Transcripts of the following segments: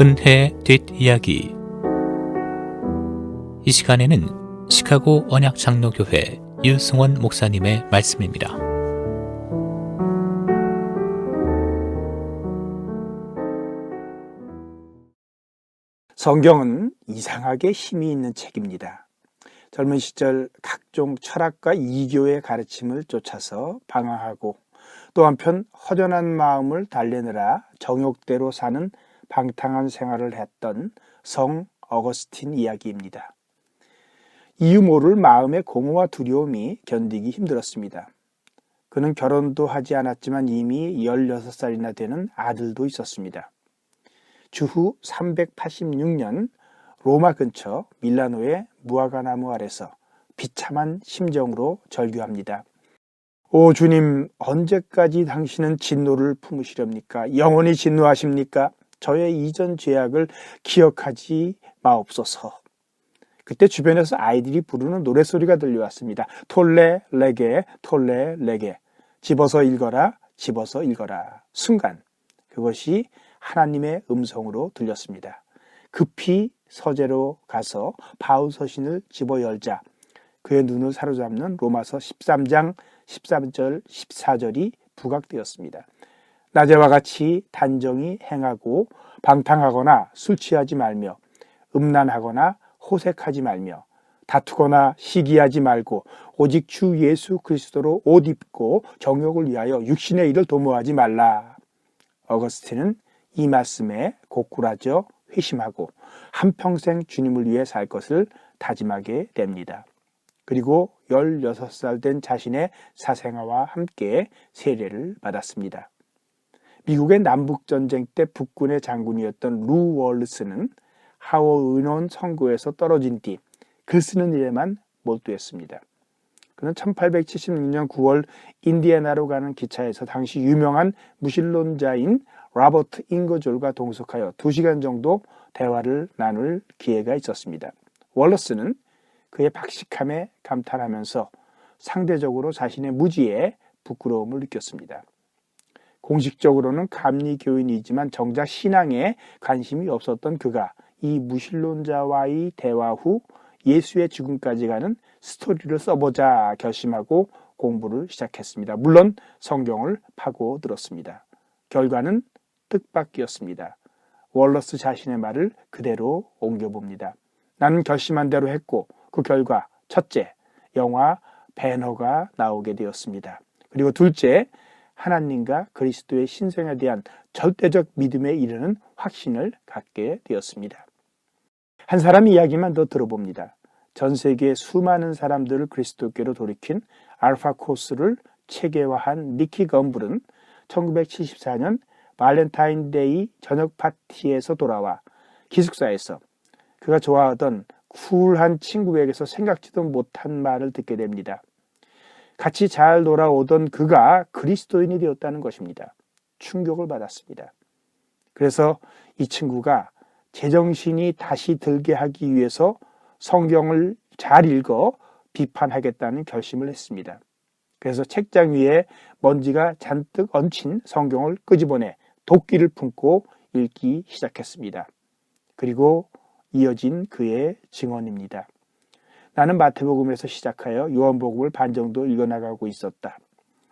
은혜의 뒷이야기. 이 시간에는 시카고 언약장로교회 유승원 목사님의 말씀입니다. 성경은 이상하게 힘이 있는 책입니다. 젊은 시절 각종 철학과 이교의 가르침을 쫓아서 방황하고 또 한편 허전한 마음을 달래느라 정욕대로 사는 방탕한 생활을 했던 성 어거스틴 이야기입니다. 이유 모를 마음의 공허와 두려움이 견디기 힘들었습니다. 그는 결혼도 하지 않았지만 이미 16살이나 되는 아들도 있었습니다. 주후 386년 로마 근처 밀라노의 무화과나무 아래서 비참한 심정으로 절규합니다. 오 주님, 언제까지 당신은 진노를 품으시렵니까? 영원히 진노하십니까? 저의 이전 죄악을 기억하지 마옵소서. 그때 주변에서 아이들이 부르는 노랫소리가 들려왔습니다. 톨레 레게 톨레 레게, 집어서 읽어라 집어서 읽어라. 순간 그것이 하나님의 음성으로 들렸습니다. 급히 서재로 가서 바울 서신을 집어 열자 그의 눈을 사로잡는 로마서 13장 13절 14절이 부각되었습니다. 낮에와 같이 단정히 행하고 방탕하거나 술 취하지 말며 음란하거나 호색하지 말며 다투거나 시기하지 말고 오직 주 예수 그리스도로 옷 입고 정욕을 위하여 육신의 일을 도모하지 말라. 어거스틴은 이 말씀에 고꾸라져 회심하고 한평생 주님을 위해 살 것을 다짐하게 됩니다. 그리고 16살 된 자신의 사생아와 함께 세례를 받았습니다. 미국의 남북전쟁 때 북군의 장군이었던 루 월스는 하워 의논 선거에서 떨어진 뒤 글 쓰는 일에만 몰두했습니다. 그는 1876년 9월 인디애나로 가는 기차에서 당시 유명한 무신론자인 로버트 잉거졸과 동석하여 2시간 정도 대화를 나눌 기회가 있었습니다. 월러스는 그의 박식함에 감탄하면서 상대적으로 자신의 무지에 부끄러움을 느꼈습니다. 공식적으로는 감리교인이지만 정작 신앙에 관심이 없었던 그가 이 무신론자와의 대화 후 예수의 죽음까지 가는 스토리를 써보자 결심하고 공부를 시작했습니다. 물론 성경을 파고들었습니다. 결과는 뜻밖이었습니다. 월러스 자신의 말을 그대로 옮겨봅니다. 나는 결심한 대로 했고 그 결과 첫째, 영화 배너가 나오게 되었습니다. 그리고 둘째, 하나님과 그리스도의 신성에 대한 절대적 믿음에 이르는 확신을 갖게 되었습니다. 한 사람 이야기만 더 들어봅니다. 전 세계 수많은 사람들을 그리스도께로 돌이킨 알파 코스를 체계화한 니키 검블은 1974년 발렌타인데이 저녁 파티에서 돌아와 기숙사에서 그가 좋아하던 쿨한 친구에게서 생각지도 못한 말을 듣게 됩니다. 같이 잘 놀아오던 그가 그리스도인이 되었다는 것입니다. 충격을 받았습니다. 그래서 이 친구가 제정신이 다시 들게 하기 위해서 성경을 잘 읽어 비판하겠다는 결심을 했습니다. 그래서 책장 위에 먼지가 잔뜩 얹힌 성경을 끄집어내 도끼를 품고 읽기 시작했습니다. 그리고 이어진 그의 증언입니다. 나는 마태복음에서 시작하여 요한복음을 반 정도 읽어나가고 있었다.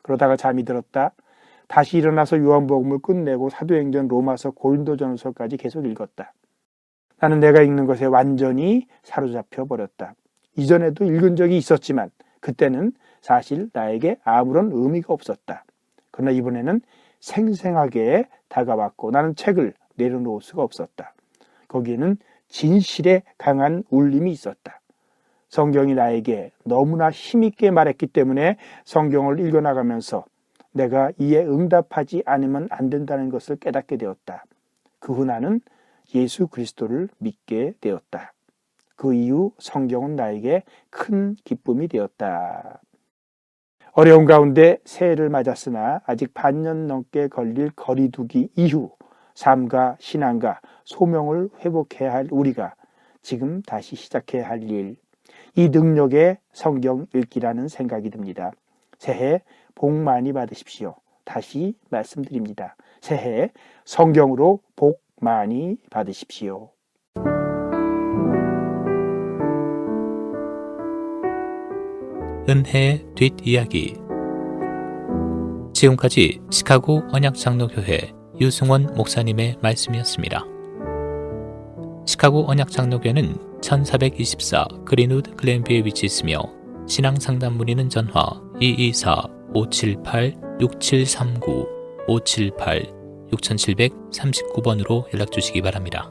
그러다가 잠이 들었다. 다시 일어나서 요한복음을 끝내고 사도행전, 로마서, 고린도전서까지 계속 읽었다. 나는 내가 읽는 것에 완전히 사로잡혀 버렸다. 이전에도 읽은 적이 있었지만 그때는 사실 나에게 아무런 의미가 없었다. 그러나 이번에는 생생하게 다가왔고 나는 책을 내려놓을 수가 없었다. 거기에는 진실에 강한 울림이 있었다. 성경이 나에게 너무나 힘있게 말했기 때문에 성경을 읽어나가면서 내가 이에 응답하지 않으면 안 된다는 것을 깨닫게 되었다. 그 후 나는 예수 그리스도를 믿게 되었다. 그 이후 성경은 나에게 큰 기쁨이 되었다. 어려운 가운데 새해를 맞았으나 아직 반년 넘게 걸릴 거리두기 이후 삶과 신앙과 소명을 회복해야 할 우리가 지금 다시 시작해야 할 일, 이 능력의 성경 읽기라는 생각이 듭니다. 새해 복 많이 받으십시오. 다시 말씀드립니다. 새해 성경으로 복 많이 받으십시오. 은혜의 뒷이야기. 지금까지 시카고 언약장로교회 유승원 목사님의 말씀이었습니다. 시카고 언약장로교회는 1424 그린우드 글렌비에 위치했으며 신앙상담 문의는 전화 224-578-6739 578-6739번으로 연락주시기 바랍니다.